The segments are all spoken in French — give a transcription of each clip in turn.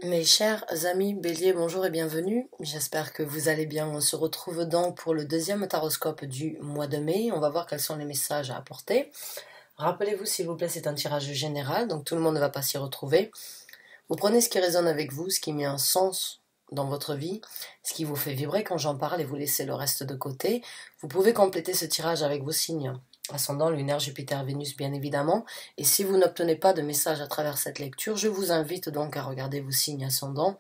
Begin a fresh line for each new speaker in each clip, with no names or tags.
Mes chers amis Bélier, bonjour et bienvenue. J'espère que vous allez bien. On se retrouve donc pour le deuxième taroscope du mois de mai. On va voir quels sont les messages à apporter. Rappelez-vous s'il vous plaît, c'est un tirage général, donc tout le monde ne va pas s'y retrouver. Vous prenez ce qui résonne avec vous, ce qui met un sens dans votre vie, ce qui vous fait vibrer quand j'en parle et vous laissez le reste de côté. Vous pouvez compléter ce tirage avec vos signes. Ascendant, lunaire, Jupiter, Vénus, bien évidemment. Et si vous n'obtenez pas de message à travers cette lecture, je vous invite donc à regarder vos signes ascendants,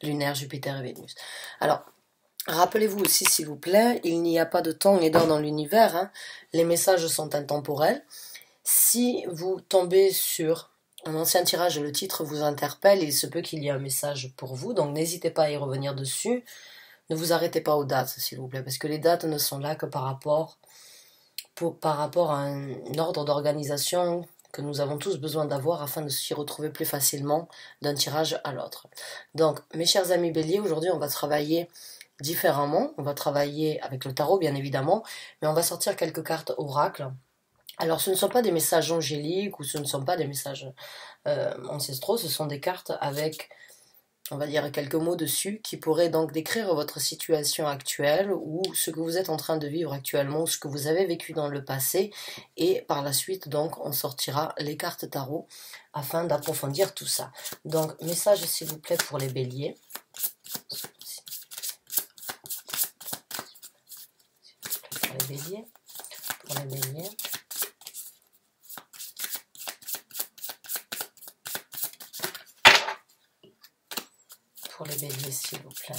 lunaire, Jupiter et Vénus. Alors, rappelez-vous aussi, s'il vous plaît, il n'y a pas de temps et d'heure dans l'univers. Hein. Les messages sont intemporels. Si vous tombez sur un ancien tirage et le titre vous interpelle, il se peut qu'il y ait un message pour vous, donc n'hésitez pas à y revenir dessus. Ne vous arrêtez pas aux dates, s'il vous plaît, parce que les dates ne sont là que par rapport à un ordre d'organisation que nous avons tous besoin d'avoir afin de s'y retrouver plus facilement d'un tirage à l'autre. Donc, mes chers amis Bélier, aujourd'hui on va travailler différemment. On va travailler avec le tarot, bien évidemment, mais on va sortir quelques cartes oracles. Alors, ce ne sont pas des messages angéliques ou ce ne sont pas des messages ancestraux, ce sont des cartes avec, on va dire, quelques mots dessus qui pourraient donc décrire votre situation actuelle ou ce que vous êtes en train de vivre actuellement, ou ce que vous avez vécu dans le passé. Et par la suite, donc, on sortira les cartes tarot afin d'approfondir tout ça. Donc, message, s'il vous plaît, pour les béliers. Pour les béliers. Pour les béliers. Pour les béliers, s'il vous plaît.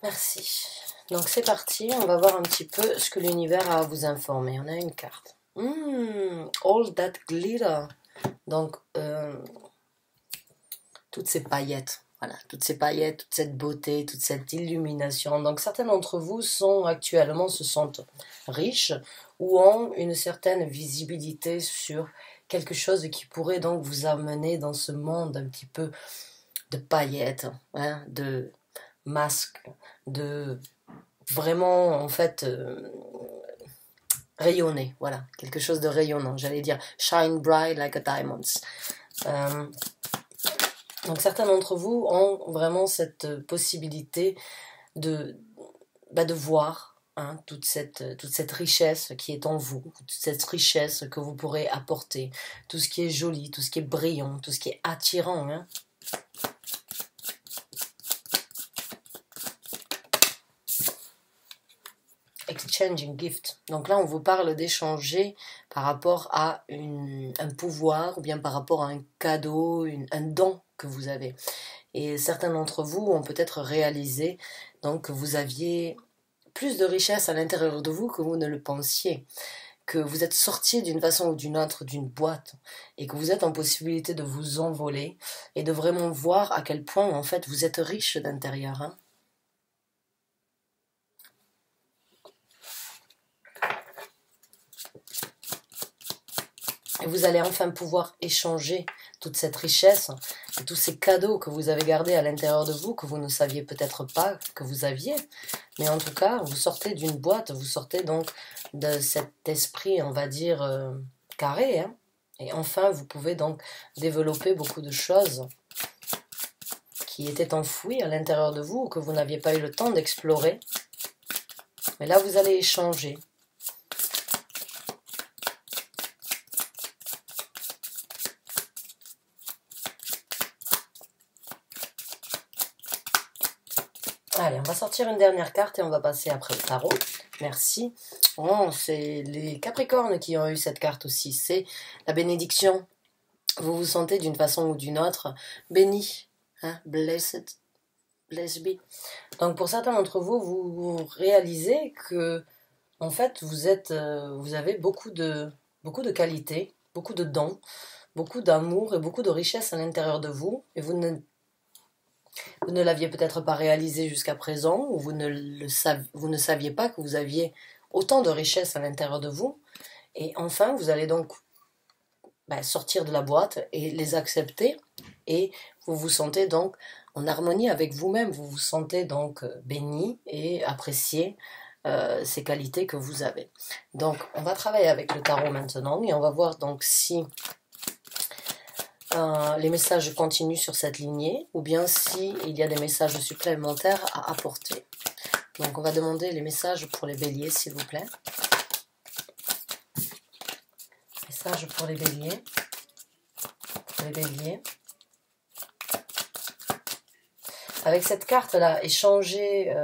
Merci. Donc c'est parti, on va voir un petit peu ce que l'univers a à vous informer. On a une carte. All that glitter. Donc, toutes ces paillettes. Voilà, toutes ces paillettes, toute cette beauté, toute cette illumination. Donc certains d'entre vous se sentent riches ou ont une certaine visibilité sur quelque chose qui pourrait donc vous amener dans ce monde un petit peu de paillettes, hein, de masques, de vraiment en fait rayonner, voilà, quelque chose de rayonnant, j'allais dire shine bright like a diamond. Donc certains d'entre vous ont vraiment cette possibilité de voir hein, toute cette richesse qui est en vous, toute cette richesse que vous pourrez apporter, tout ce qui est joli, tout ce qui est brillant, tout ce qui est attirant. Hein. Exchanging gift. Donc là, on vous parle d'échanger par rapport à un pouvoir ou bien par rapport à un cadeau, un don que vous avez. Et certains d'entre vous ont peut-être réalisé donc, que vous aviez plus de richesse à l'intérieur de vous que vous ne le pensiez, que vous êtes sorti d'une façon ou d'une autre d'une boîte et que vous êtes en possibilité de vous envoler et de vraiment voir à quel point en fait vous êtes riche d'intérieur. Hein. Et vous allez enfin pouvoir échanger toute cette richesse et tous ces cadeaux que vous avez gardés à l'intérieur de vous, que vous ne saviez peut-être pas que vous aviez. Mais en tout cas, vous sortez d'une boîte, vous sortez donc de cet esprit, on va dire, carré. Hein. Et enfin, vous pouvez donc développer beaucoup de choses qui étaient enfouies à l'intérieur de vous, que vous n'aviez pas eu le temps d'explorer. Mais là, vous allez échanger. Allez, on va sortir une dernière carte et on va passer après le tarot. Merci. Oh, c'est les Capricornes qui ont eu cette carte aussi. C'est la bénédiction. Vous vous sentez d'une façon ou d'une autre béni. Hein? Blessed. Blessed be. Donc pour certains d'entre vous, vous réalisez que en fait vous avez beaucoup de qualités, beaucoup de dons, beaucoup d'amour et beaucoup de richesse à l'intérieur de vous et vous ne l'aviez peut-être pas réalisé jusqu'à présent, ou vous ne saviez pas que vous aviez autant de richesses à l'intérieur de vous. Et enfin, vous allez donc sortir de la boîte et les accepter. Et vous vous sentez donc en harmonie avec vous-même. Vous vous sentez donc béni et apprécié ces qualités que vous avez. Donc, on va travailler avec le tarot maintenant et on va voir donc si les messages continuent sur cette lignée ou bien s'il y a des messages supplémentaires à apporter. Donc on va demander les messages pour les béliers, s'il vous plaît. Messages pour les béliers. Pour les béliers. Avec cette carte-là, échangez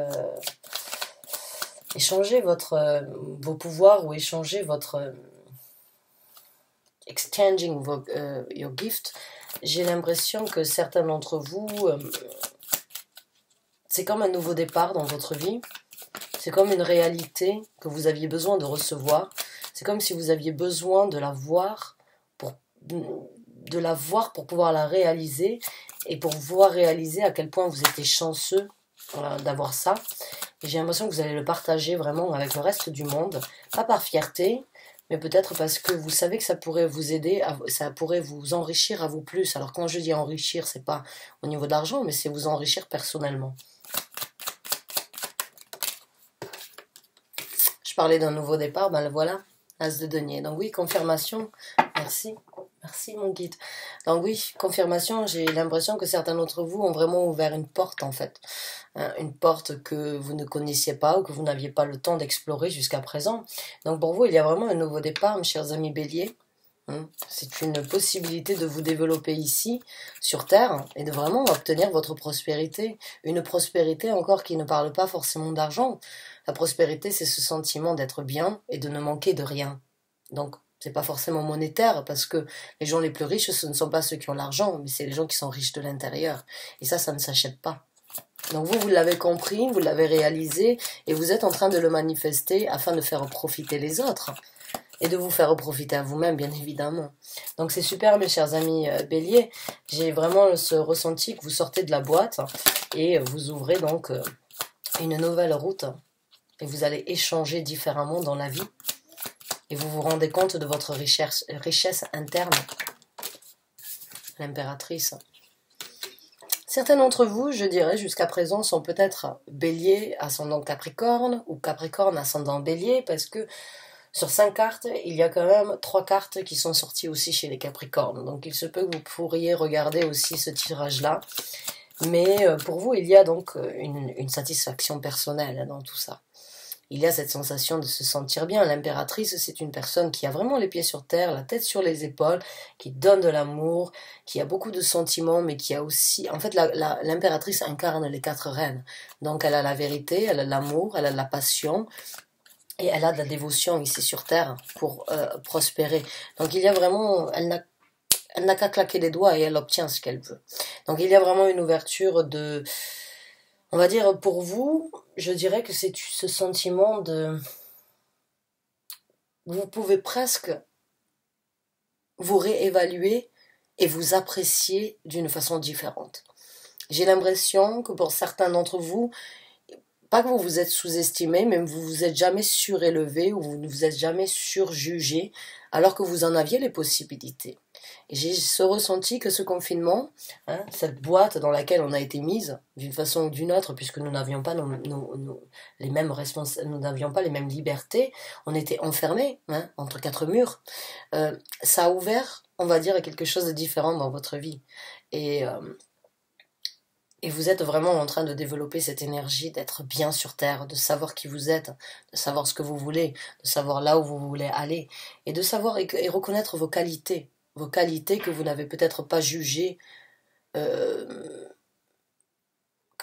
vos pouvoirs ou échangez votre... exchanging your gift. J'ai l'impression que certains d'entre vous... c'est comme un nouveau départ dans votre vie. C'est comme une réalité que vous aviez besoin de recevoir. C'est comme si vous aviez besoin de la voir pour pouvoir la réaliser et pour pouvoir réaliser à quel point vous étiez chanceux d'avoir ça. Et j'ai l'impression que vous allez le partager vraiment avec le reste du monde, pas par fierté, mais peut-être parce que vous savez que ça pourrait vous aider, ça pourrait vous enrichir à vous plus. Alors quand je dis enrichir, c'est pas au niveau d'argent, mais c'est vous enrichir personnellement. Je parlais d'un nouveau départ, ben le voilà, As de denier. Donc oui, confirmation, merci. Merci mon guide. Donc oui, confirmation, j'ai l'impression que certains d'entre vous ont vraiment ouvert une porte en fait. Une porte que vous ne connaissiez pas ou que vous n'aviez pas le temps d'explorer jusqu'à présent. Donc pour vous, il y a vraiment un nouveau départ, mes chers amis béliers. C'est une possibilité de vous développer ici, sur Terre, et de vraiment obtenir votre prospérité. Une prospérité encore qui ne parle pas forcément d'argent. La prospérité, c'est ce sentiment d'être bien et de ne manquer de rien. Donc, c'est pas forcément monétaire, parce que les gens les plus riches, ce ne sont pas ceux qui ont l'argent, mais c'est les gens qui sont riches de l'intérieur. Et ça ne s'achète pas. Donc vous l'avez compris, vous l'avez réalisé, et vous êtes en train de le manifester afin de faire profiter les autres. Et de vous faire profiter à vous-même, bien évidemment. Donc c'est super, mes chers amis béliers. J'ai vraiment ce ressenti que vous sortez de la boîte, et vous ouvrez donc une nouvelle route, et vous allez échanger différemment dans la vie. Et vous vous rendez compte de votre richesse interne. L'impératrice. Certains d'entre vous, je dirais, jusqu'à présent, sont peut-être bélier, ascendant Capricorne, ou Capricorne, ascendant bélier, parce que sur 5 cartes, il y a quand même 3 cartes qui sont sorties aussi chez les Capricornes. Donc il se peut que vous pourriez regarder aussi ce tirage-là. Mais pour vous, il y a donc une satisfaction personnelle dans tout ça. Il y a cette sensation de se sentir bien. L'impératrice, c'est une personne qui a vraiment les pieds sur terre, la tête sur les épaules, qui donne de l'amour, qui a beaucoup de sentiments, mais qui a aussi... En fait, l'impératrice incarne les 4 reines. Donc, elle a la vérité, elle a l'amour, elle a la passion, et elle a de la dévotion ici sur terre pour prospérer. Donc, il y a vraiment... Elle n'a qu'à claquer les doigts et elle obtient ce qu'elle veut. Donc, il y a vraiment une ouverture de... On va dire, pour vous, je dirais que c'est ce sentiment de... Vous pouvez presque vous réévaluer et vous apprécier d'une façon différente. J'ai l'impression que pour certains d'entre vous, pas que vous vous êtes sous-estimé, mais vous vous êtes jamais surélevé ou vous ne vous êtes jamais surjugé, alors que vous en aviez les possibilités. Et j'ai ce ressenti que ce confinement, cette boîte dans laquelle on a été mise, d'une façon ou d'une autre, puisque nous n'avions pas les mêmes nous n'avions pas les mêmes libertés, on était enfermés entre 4 murs, ça a ouvert, on va dire, quelque chose de différent dans votre vie. Et vous êtes vraiment en train de développer cette énergie d'être bien sur Terre, de savoir qui vous êtes, de savoir ce que vous voulez, de savoir là où vous voulez aller, et de savoir et reconnaître vos qualités que vous n'avez peut-être pas jugées, que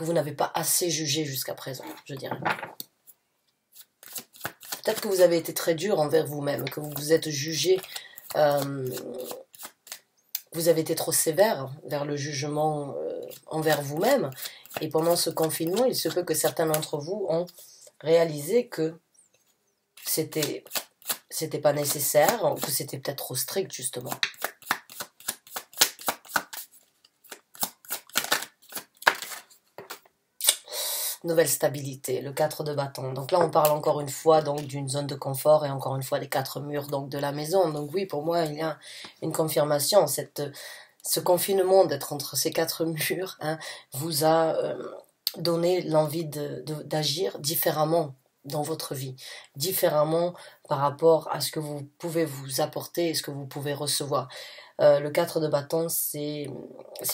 vous n'avez pas assez jugées jusqu'à présent, je dirais. Peut-être que vous avez été très dur envers vous-même, que vous vous êtes jugé... vous avez été trop sévère vers le jugement envers vous-même. Et pendant ce confinement, il se peut que certains d'entre vous ont réalisé que c'était pas nécessaire, que c'était peut-être trop strict, justement. Nouvelle stabilité, le 4 de bâton. Donc là, on parle encore une fois donc d'une zone de confort et encore une fois des 4 murs donc de la maison. Donc oui, pour moi, il y a une confirmation. Ce confinement d'être entre ces 4 murs vous a donné l'envie d'agir différemment dans votre vie, différemment par rapport à ce que vous pouvez vous apporter et ce que vous pouvez recevoir. Le 4 de bâton, c'est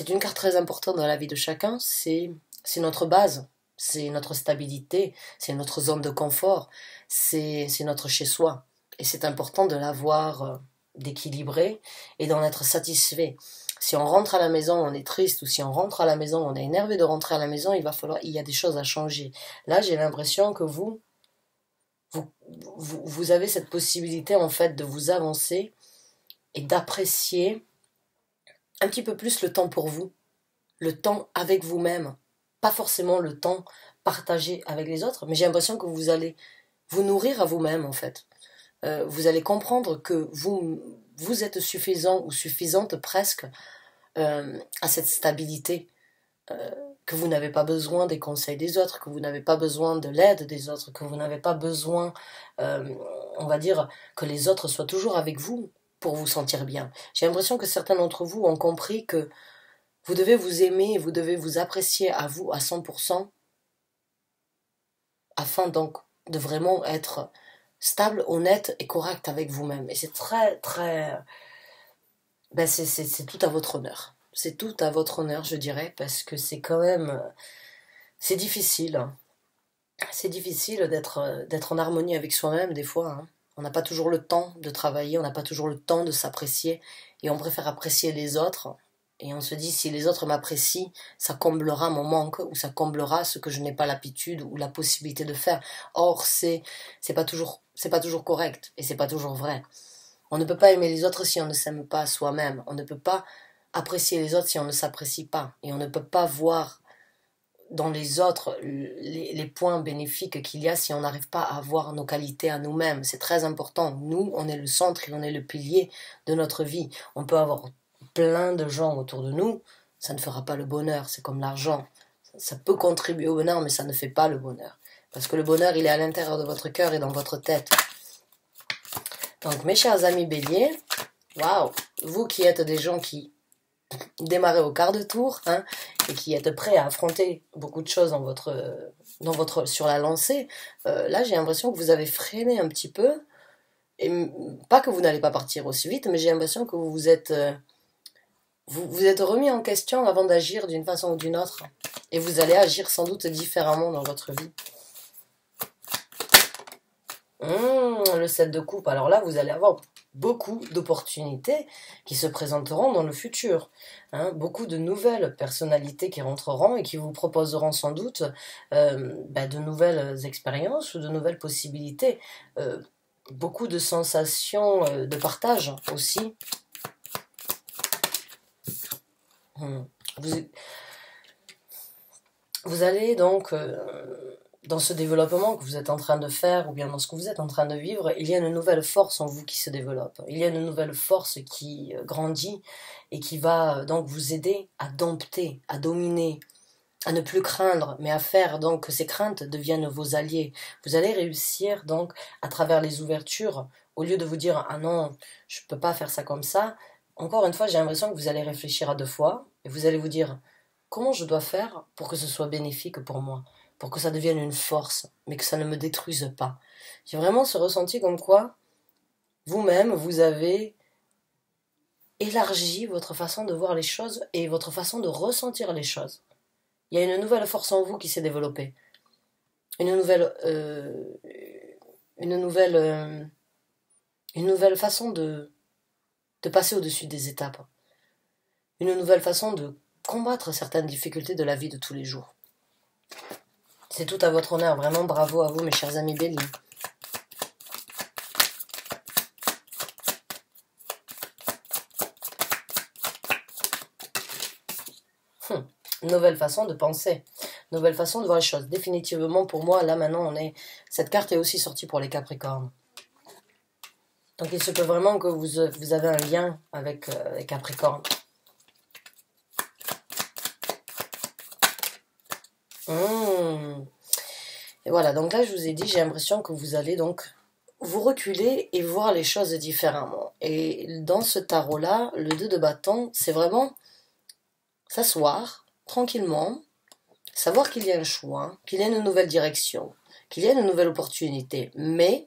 une carte très importante dans la vie de chacun, c'est notre base, c'est notre stabilité, c'est notre zone de confort, c'est notre chez-soi. Et c'est important de l'avoir d'équilibrer et d'en être satisfait. Si on rentre à la maison, on est triste, ou si on rentre à la maison, on est énervé de rentrer à la maison, il y a des choses à changer. Là, j'ai l'impression que vous avez cette possibilité en fait de vous avancer et d'apprécier un petit peu plus le temps pour vous, le temps avec vous-même, pas forcément le temps partagé avec les autres, mais j'ai l'impression que vous allez vous nourrir à vous-même en fait. Vous allez comprendre que vous êtes suffisant ou suffisante presque à cette stabilité, que vous n'avez pas besoin des conseils des autres, que vous n'avez pas besoin de l'aide des autres, que vous n'avez pas besoin, on va dire, que les autres soient toujours avec vous pour vous sentir bien. J'ai l'impression que certains d'entre vous ont compris que vous devez vous aimer et vous devez vous apprécier à vous à 100%, afin donc de vraiment être stable, honnête et correct avec vous-même. Et c'est très, très... Ben c'est tout à votre honneur. C'est tout à votre honneur, je dirais, parce que c'est quand même... C'est difficile. C'est difficile d'être en harmonie avec soi-même, des fois. Hein. On n'a pas toujours le temps de travailler, on n'a pas toujours le temps de s'apprécier, et on préfère apprécier les autres. Et on se dit, si les autres m'apprécient, ça comblera mon manque, ou ça comblera ce que je n'ai pas l'habitude ou la possibilité de faire. Or, c'est pas toujours correct, et c'est pas toujours vrai. On ne peut pas aimer les autres si on ne s'aime pas soi-même. On ne peut pas apprécier les autres si on ne s'apprécie pas. Et on ne peut pas voir dans les autres les points bénéfiques qu'il y a si on n'arrive pas à voir nos qualités à nous-mêmes. C'est très important. Nous, on est le centre et on est le pilier de notre vie. On peut avoir plein de gens autour de nous, ça ne fera pas le bonheur. C'est comme l'argent. Ça peut contribuer au bonheur, mais ça ne fait pas le bonheur. Parce que le bonheur, il est à l'intérieur de votre cœur et dans votre tête. Donc, mes chers amis béliers, waouh, vous qui êtes des gens qui démarrez au quart de tour, hein, et qui êtes prêts à affronter beaucoup de choses sur la lancée, là j'ai l'impression que vous avez freiné un petit peu, et pas que vous n'allez pas partir aussi vite, mais j'ai l'impression que vous êtes remis en question avant d'agir d'une façon ou d'une autre, et vous allez agir sans doute différemment dans votre vie. Le 7 de coupe, alors là vous allez avoir beaucoup d'opportunités qui se présenteront dans le futur, hein, beaucoup de nouvelles personnalités qui rentreront et qui vous proposeront sans doute de nouvelles expériences ou de nouvelles possibilités, beaucoup de sensations de partage aussi. Vous allez donc dans ce développement que vous êtes en train de faire, ou bien dans ce que vous êtes en train de vivre, il y a une nouvelle force en vous qui se développe. Il y a une nouvelle force qui grandit et qui va donc vous aider à dompter, à dominer, à ne plus craindre, mais à faire donc que ces craintes deviennent vos alliés. Vous allez réussir donc à travers les ouvertures, au lieu de vous dire « Ah non, je ne peux pas faire ça comme ça », encore une fois, j'ai l'impression que vous allez réfléchir à deux fois et vous allez vous dire « Comment je dois faire pour que ce soit bénéfique pour moi ?» pour que ça devienne une force, mais que ça ne me détruise pas. J'ai vraiment ce ressenti comme quoi, vous-même, vous avez élargi votre façon de voir les choses et votre façon de ressentir les choses. Il y a une nouvelle force en vous qui s'est développée. Une nouvelle façon de passer au-dessus des étapes. Une nouvelle façon de combattre certaines difficultés de la vie de tous les jours. C'est tout à votre honneur, vraiment bravo à vous mes chers amis béliers. Nouvelle façon de penser, nouvelle façon de voir les choses. Définitivement pour moi, là maintenant, cette carte est aussi sortie pour les Capricornes. Donc il se peut vraiment que vous avez un lien avec les Capricornes. Et voilà, donc là je vous ai dit, j'ai l'impression que vous allez donc vous reculer et voir les choses différemment. Et dans ce tarot-là, le 2 de bâton, c'est vraiment s'asseoir tranquillement, savoir qu'il y a un choix, qu'il y a une nouvelle direction, qu'il y a une nouvelle opportunité. Mais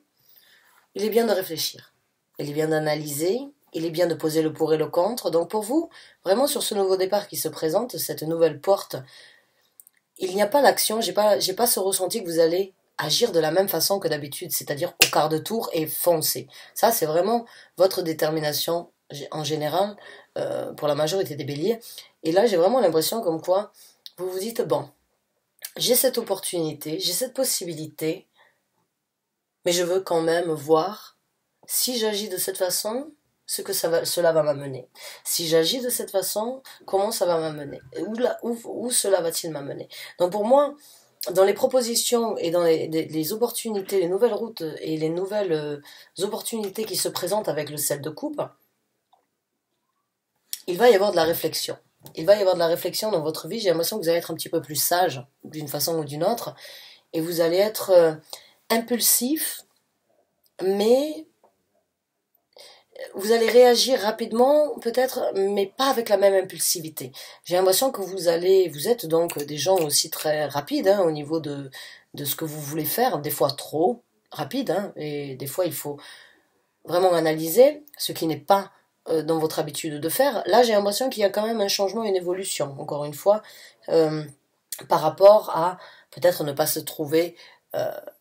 il est bien de réfléchir, il est bien d'analyser, il est bien de poser le pour et le contre. Donc pour vous, vraiment sur ce nouveau départ qui se présente, cette nouvelle porte, il n'y a pas d'action, j'ai pas ce ressenti que vous allez agir de la même façon que d'habitude, c'est-à-dire au quart de tour et foncer. Ça, c'est vraiment votre détermination en général pour la majorité des béliers. Et là, j'ai vraiment l'impression comme quoi vous vous dites, bon, j'ai cette opportunité, j'ai cette possibilité, mais je veux quand même voir si j'agis de cette façon, cela va m'amener. Si j'agis de cette façon, comment ça va m'amener? Où cela va-t-il m'amener? Donc pour moi, dans les propositions et dans les opportunités, les nouvelles routes et les nouvelles opportunités qui se présentent avec le 7 de coupe, il va y avoir de la réflexion. Il va y avoir de la réflexion dans votre vie. J'ai l'impression que vous allez être un petit peu plus sage d'une façon ou d'une autre. Et vous allez être impulsif, mais vous allez réagir rapidement, peut-être, mais pas avec la même impulsivité. J'ai l'impression que vous êtes donc des gens aussi très rapides au niveau de ce que vous voulez faire, des fois trop rapide, et des fois il faut vraiment analyser ce qui n'est pas dans votre habitude de faire. Là, j'ai l'impression qu'il y a quand même un changement, une évolution, encore une fois, par rapport à peut-être ne pas se trouver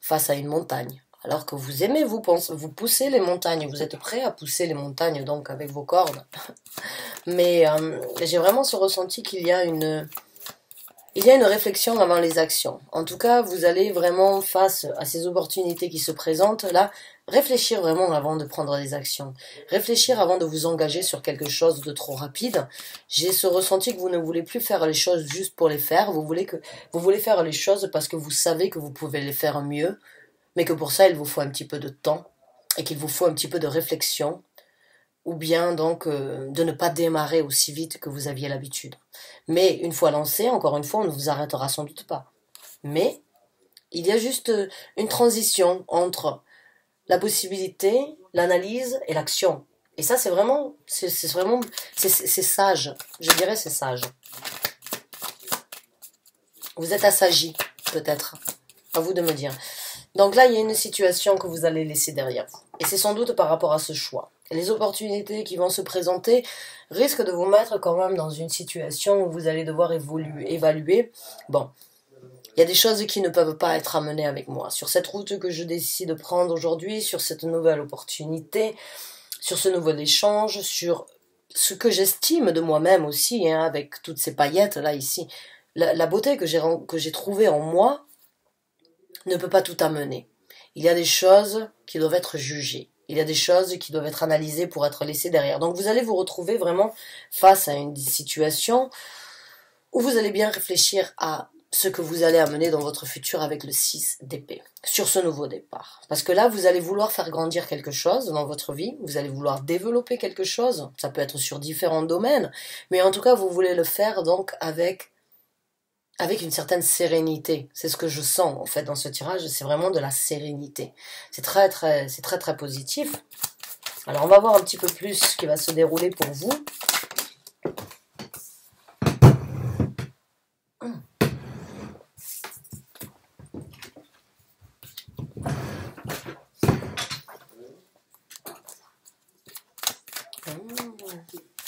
face à une montagne. Alors que vous aimez vous pousser les montagnes, vous êtes prêt à pousser les montagnes donc avec vos cordes. Mais j'ai vraiment ce ressenti qu'il y a une réflexion avant les actions. En tout cas, vous allez vraiment, face à ces opportunités qui se présentent, là, réfléchir vraiment avant de prendre des actions. Réfléchir avant de vous engager sur quelque chose de trop rapide. J'ai ce ressenti que vous ne voulez plus faire les choses juste pour les faire. Vous voulez faire les choses parce que vous savez que vous pouvez les faire mieux, mais que pour ça, il vous faut un petit peu de temps et qu'il vous faut un petit peu de réflexion, ou bien donc de ne pas démarrer aussi vite que vous aviez l'habitude. Mais une fois lancé, encore une fois, on ne vous arrêtera sans doute pas. Mais il y a juste une transition entre la possibilité, l'analyse et l'action. Et ça, c'est vraiment, c'est sage. Je dirais c'est sage. Vous êtes assagi, peut-être. À vous de me dire. Donc là, il y a une situation que vous allez laisser derrière vous. Et c'est sans doute par rapport à ce choix. Les opportunités qui vont se présenter risquent de vous mettre quand même dans une situation où vous allez devoir évaluer. Bon, il y a des choses qui ne peuvent pas être amenées avec moi. Sur cette route que je décide de prendre aujourd'hui, sur cette nouvelle opportunité, sur ce nouvel échange, sur ce que j'estime de moi-même aussi, avec toutes ces paillettes là ici. La beauté que j'ai trouvée en moi ne peut pas tout amener. Il y a des choses qui doivent être jugées. Il y a des choses qui doivent être analysées pour être laissées derrière. Donc vous allez vous retrouver vraiment face à une situation où vous allez bien réfléchir à ce que vous allez amener dans votre futur avec le 6 d'épée, sur ce nouveau départ. Parce que là, vous allez vouloir faire grandir quelque chose dans votre vie, vous allez vouloir développer quelque chose, ça peut être sur différents domaines, mais en tout cas, vous voulez le faire donc avec une certaine sérénité. C'est ce que je sens en fait dans ce tirage, c'est vraiment de la sérénité. C'est très très positif. Alors on va voir un petit peu plus ce qui va se dérouler pour vous.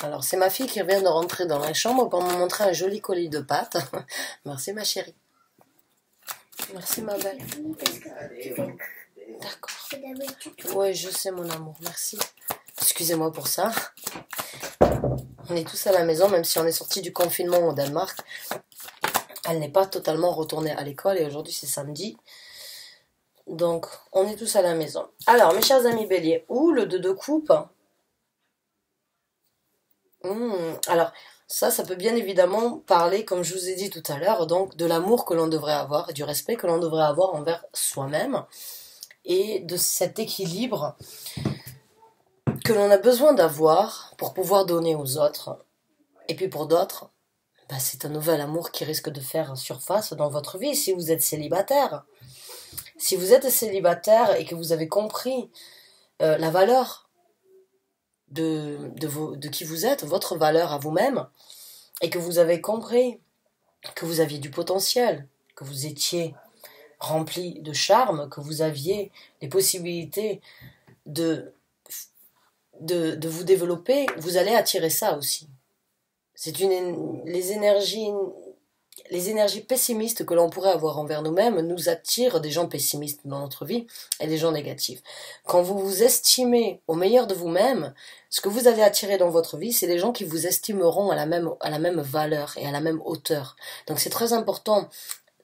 Alors c'est ma fille qui vient de rentrer dans la chambre pour me montrer un joli colis de pâtes. Merci ma chérie. Merci ma belle. D'accord. Ouais, je sais mon amour, merci. Excusez-moi pour ça. On est tous à la maison, même si on est sorti du confinement au Danemark. Elle n'est pas totalement retournée à l'école et aujourd'hui c'est samedi. Donc on est tous à la maison. Alors mes chers amis béliers, ou le 2 de coupe. Alors, ça peut bien évidemment parler, comme je vous ai dit tout à l'heure, donc de l'amour que l'on devrait avoir, du respect que l'on devrait avoir envers soi-même, et de cet équilibre que l'on a besoin d'avoir pour pouvoir donner aux autres. Et puis pour d'autres, c'est un nouvel amour qui risque de faire surface dans votre vie si vous êtes célibataire. Si vous êtes célibataire et que vous avez compris la valeur de qui vous êtes, votre valeur à vous-même, et que vous avez compris que vous aviez du potentiel, que vous étiez rempli de charme, que vous aviez les possibilités de vous développer, vous allez attirer ça aussi. C'est les énergies pessimistes que l'on pourrait avoir envers nous-mêmes nous attirent des gens pessimistes dans notre vie et des gens négatifs. Quand vous vous estimez au meilleur de vous-même, ce que vous allez attirer dans votre vie, c'est des gens qui vous estimeront à la même valeur et à la même hauteur. Donc c'est très important.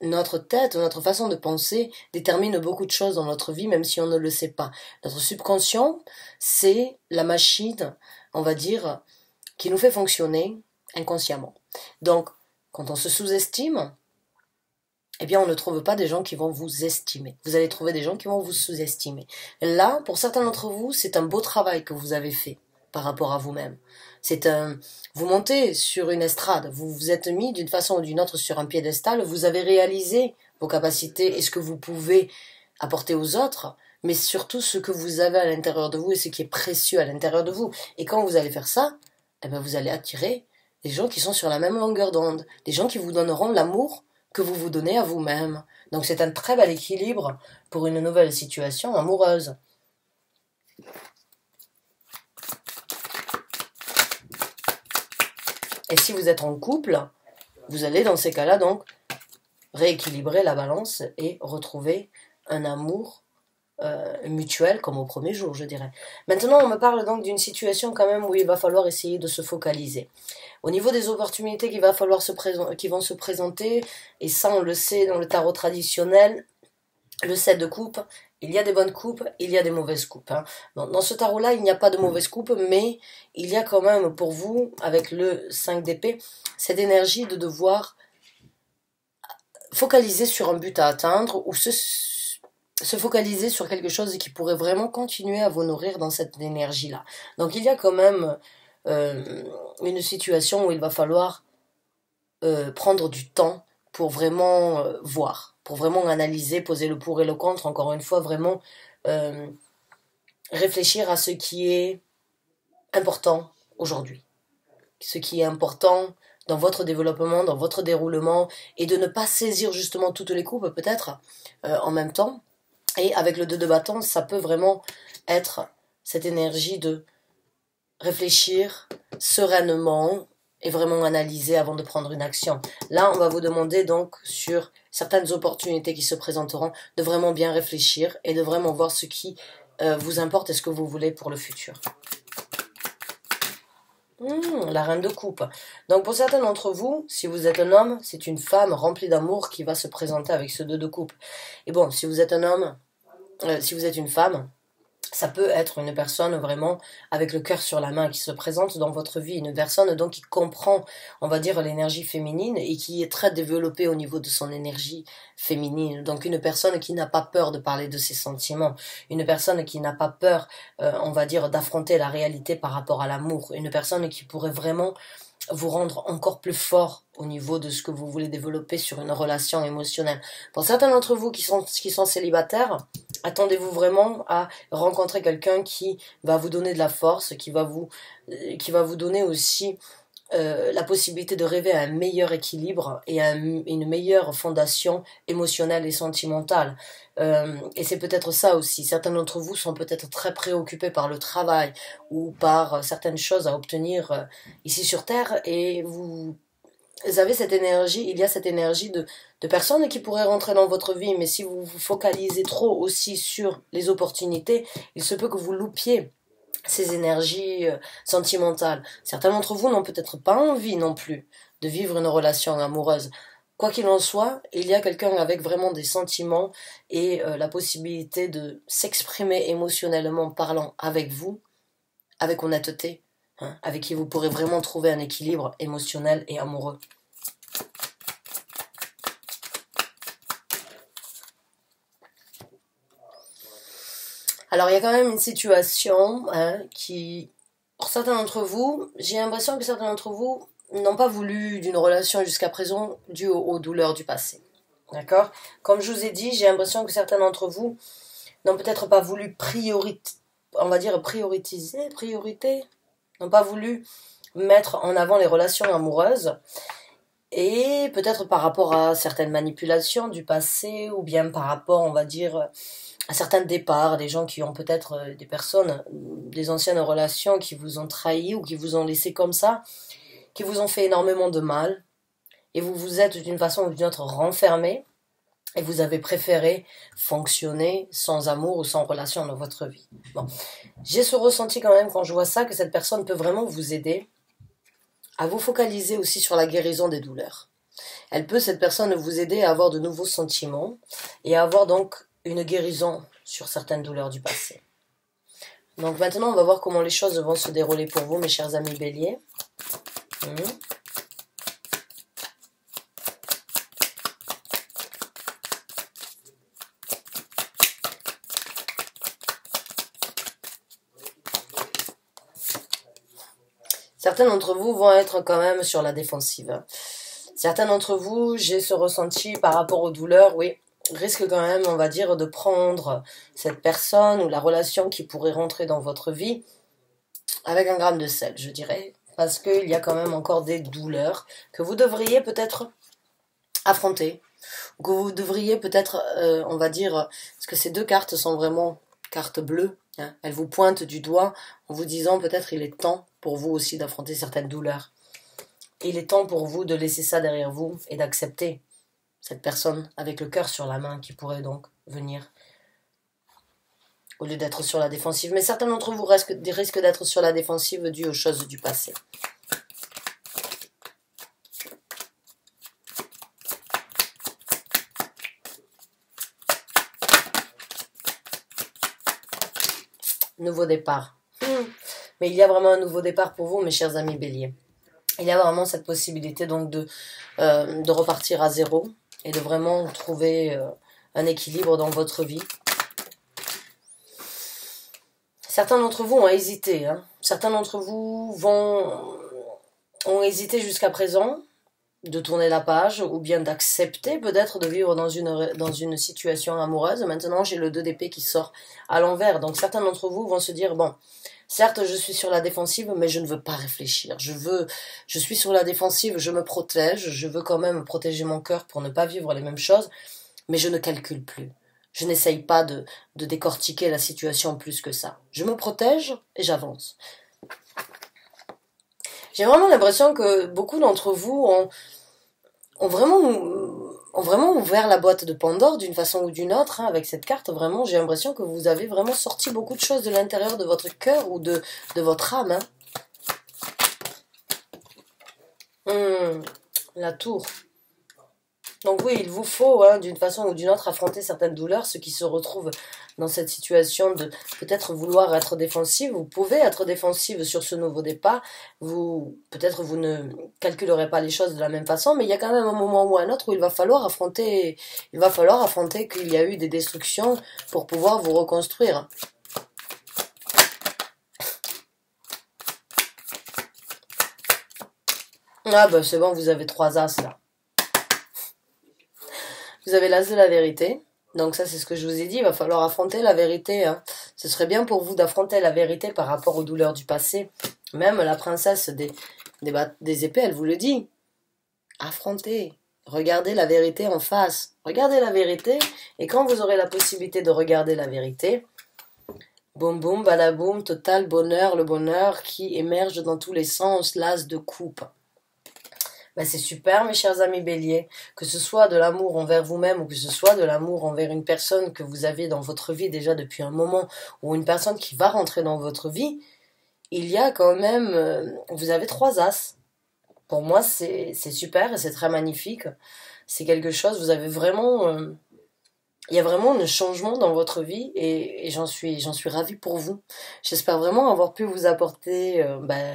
Notre tête, notre façon de penser détermine beaucoup de choses dans notre vie, même si on ne le sait pas. Notre subconscient, c'est la machine, on va dire, qui nous fait fonctionner inconsciemment. Donc, quand on se sous-estime, eh bien, on ne trouve pas des gens qui vont vous estimer. Vous allez trouver des gens qui vont vous sous-estimer. Là, pour certains d'entre vous, c'est un beau travail que vous avez fait par rapport à vous-même. Vous montez sur une estrade, vous vous êtes mis d'une façon ou d'une autre sur un piédestal, vous avez réalisé vos capacités et ce que vous pouvez apporter aux autres, mais surtout ce que vous avez à l'intérieur de vous et ce qui est précieux à l'intérieur de vous. Et quand vous allez faire ça, eh bien, vous allez attirer des gens qui sont sur la même longueur d'onde, des gens qui vous donneront l'amour que vous vous donnez à vous-même. Donc c'est un très bel équilibre pour une nouvelle situation amoureuse. Et si vous êtes en couple, vous allez dans ces cas-là donc rééquilibrer la balance et retrouver un amour mutuel comme au premier jour, je dirais. Maintenant, on me parle donc d'une situation quand même où il va falloir essayer de se focaliser. Au niveau des opportunités qui vont se présenter, et ça on le sait dans le tarot traditionnel, le 7 de coupe, il y a des bonnes coupes, il y a des mauvaises coupes. Hein. Bon, dans ce tarot-là, il n'y a pas de mauvaise coupe, mais il y a quand même pour vous, avec le 5 d'épée, cette énergie de devoir focaliser sur un but à atteindre ou se focaliser sur quelque chose qui pourrait vraiment continuer à vous nourrir dans cette énergie-là. Donc il y a quand même une situation où il va falloir prendre du temps pour vraiment voir, pour vraiment analyser, poser le pour et le contre, encore une fois, vraiment réfléchir à ce qui est important aujourd'hui, ce qui est important dans votre développement, dans votre déroulement, et de ne pas saisir justement toutes les coupes peut-être en même temps. Et avec le 2 de bâton, ça peut vraiment être cette énergie de réfléchir sereinement et vraiment analyser avant de prendre une action. Là, on va vous demander donc sur certaines opportunités qui se présenteront de vraiment bien réfléchir et de vraiment voir ce qui vous importe et ce que vous voulez pour le futur. La reine de coupe. Donc pour certains d'entre vous, si vous êtes un homme, c'est une femme remplie d'amour qui va se présenter avec ce 2 de coupe. Et bon, si vous êtes un homme, si vous êtes une femme, ça peut être une personne vraiment avec le cœur sur la main qui se présente dans votre vie, une personne donc qui comprend, on va dire, l'énergie féminine et qui est très développée au niveau de son énergie féminine. Donc une personne qui n'a pas peur de parler de ses sentiments, une personne qui n'a pas peur, on va dire, d'affronter la réalité par rapport à l'amour, une personne qui pourrait vraiment vous rendre encore plus fort au niveau de ce que vous voulez développer sur une relation émotionnelle. Pour certains d'entre vous qui sont célibataires, attendez-vous vraiment à rencontrer quelqu'un qui va vous donner de la force, qui va vous donner aussi la possibilité de rêver à un meilleur équilibre et à une meilleure fondation émotionnelle et sentimentale. Et c'est peut-être ça aussi. Certains d'entre vous sont peut-être très préoccupés par le travail ou par certaines choses à obtenir ici sur Terre et vous avez cette énergie, il y a cette énergie de personnes qui pourraient rentrer dans votre vie, mais si vous vous focalisez trop aussi sur les opportunités, il se peut que vous loupiez ces énergies sentimentales. Certains d'entre vous n'ont peut-être pas envie non plus de vivre une relation amoureuse. Quoi qu'il en soit, il y a quelqu'un avec vraiment des sentiments et la possibilité de s'exprimer émotionnellement parlant avec vous, avec honnêteté, hein, avec qui vous pourrez vraiment trouver un équilibre émotionnel et amoureux. Alors il y a quand même une situation qui, pour certains d'entre vous, j'ai l'impression que certains d'entre vous n'ont pas voulu d'une relation jusqu'à présent due aux douleurs du passé. D'accord ? Comme je vous ai dit, j'ai l'impression que certains d'entre vous n'ont peut-être pas voulu priorité, n'ont pas voulu mettre en avant les relations amoureuses Et peut-être par rapport à certaines manipulations du passé, ou bien par rapport, on va dire, à certains départs, des gens qui ont peut-être, des personnes, des anciennes relations qui vous ont trahi ou qui vous ont laissé comme ça, qui vous ont fait énormément de mal, et vous vous êtes d'une façon ou d'une autre renfermé, et vous avez préféré fonctionner sans amour ou sans relation dans votre vie. Bon, j'ai ce ressenti quand même quand je vois ça, que cette personne peut vraiment vous aider à vous focaliser aussi sur la guérison des douleurs. Elle peut, cette personne, vous aider à avoir de nouveaux sentiments et à avoir donc une guérison sur certaines douleurs du passé. Donc maintenant, on va voir comment les choses vont se dérouler pour vous, mes chers amis béliers. Certains d'entre vous vont être quand même sur la défensive. Certains d'entre vous, j'ai ce ressenti par rapport aux douleurs, oui, risquent quand même, on va dire, de prendre cette personne ou la relation qui pourrait rentrer dans votre vie avec un gramme de sel, je dirais, parce qu'il y a quand même encore des douleurs que vous devriez peut-être affronter, ou que vous devriez peut-être, on va dire, parce que ces deux cartes sont vraiment cartes bleues, hein, elles vous pointent du doigt en vous disant peut-être il est temps pour vous aussi d'affronter certaines douleurs. Il est temps pour vous de laisser ça derrière vous et d'accepter cette personne avec le cœur sur la main qui pourrait donc venir au lieu d'être sur la défensive. Mais certains d'entre vous risquent d'être sur la défensive dû aux choses du passé. Nouveau départ. Mais il y a vraiment un nouveau départ pour vous, mes chers amis béliers. Il y a vraiment cette possibilité donc de repartir à zéro et de vraiment trouver un équilibre dans votre vie. Certains d'entre vous ont hésité. Hein. Certains d'entre vous ont hésité jusqu'à présent de tourner la page ou bien d'accepter peut-être de vivre dans une situation amoureuse. Maintenant, j'ai le 2 d'épée qui sort à l'envers. Donc certains d'entre vous vont se dire, bon, certes, je suis sur la défensive, mais je ne veux pas réfléchir. Je suis sur la défensive, je me protège, je veux quand même protéger mon cœur pour ne pas vivre les mêmes choses, mais je ne calcule plus. Je n'essaye pas de décortiquer la situation plus que ça. Je me protège et j'avance. J'ai vraiment l'impression que beaucoup d'entre vous ont vraiment ouvert la boîte de Pandore d'une façon ou d'une autre, hein, avec cette carte. Vraiment, j'ai l'impression que vous avez vraiment sorti beaucoup de choses de l'intérieur de votre cœur ou de votre âme. Hein. La tour. Donc oui, il vous faut, hein, d'une façon ou d'une autre, affronter certaines douleurs. Ceux qui se retrouvent dans cette situation de peut-être vouloir être défensive, vous pouvez être défensive sur ce nouveau départ. Peut-être vous ne calculerez pas les choses de la même façon, mais il y a quand même un moment ou un autre où il va falloir affronter qu'il y a eu des destructions pour pouvoir vous reconstruire. Ah ben c'est bon, vous avez 3 as là. Vous avez l'as de la vérité. Donc ça, c'est ce que je vous ai dit. Il va falloir affronter la vérité. Hein. Ce serait bien pour vous d'affronter la vérité par rapport aux douleurs du passé. Même la princesse des épées, elle vous le dit. Affrontez. Regardez la vérité en face. Regardez la vérité. Et quand vous aurez la possibilité de regarder la vérité, boum boum, badaboum, total bonheur, le bonheur qui émerge dans tous les sens, l'as de coupe. Ben c'est super, mes chers amis béliers, que ce soit de l'amour envers vous-même ou que ce soit de l'amour envers une personne que vous avez dans votre vie déjà depuis un moment ou une personne qui va rentrer dans votre vie, il y a quand même, vous avez 3 as. Pour moi, c'est super et c'est très magnifique. C'est quelque chose, vous avez vraiment, il y a vraiment un changement dans votre vie et j'en suis ravie pour vous. J'espère vraiment avoir pu vous apporter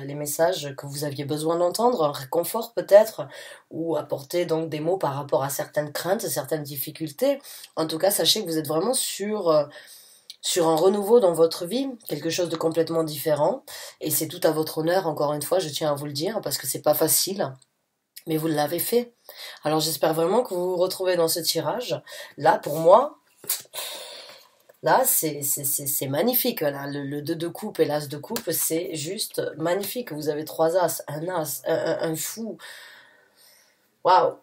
les messages que vous aviez besoin d'entendre, un réconfort peut-être, ou apporter donc des mots par rapport à certaines craintes, certaines difficultés. En tout cas, sachez que vous êtes vraiment sur un renouveau dans votre vie, quelque chose de complètement différent. Et c'est tout à votre honneur, encore une fois, je tiens à vous le dire, parce que c'est pas facile. Mais vous l'avez fait. Alors j'espère vraiment que vous vous retrouvez dans ce tirage. Là, pour moi, là, c'est magnifique. Là. Le 2 de coupe et l'as de coupe, c'est juste magnifique. Vous avez 3 as, un as, un fou. Waouh,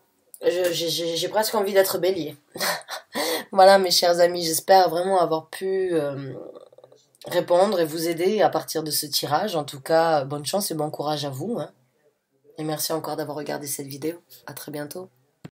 j'ai presque envie d'être bélier. Voilà mes chers amis, j'espère vraiment avoir pu répondre et vous aider à partir de ce tirage. En tout cas, bonne chance et bon courage à vous, hein. Et merci encore d'avoir regardé cette vidéo. À très bientôt.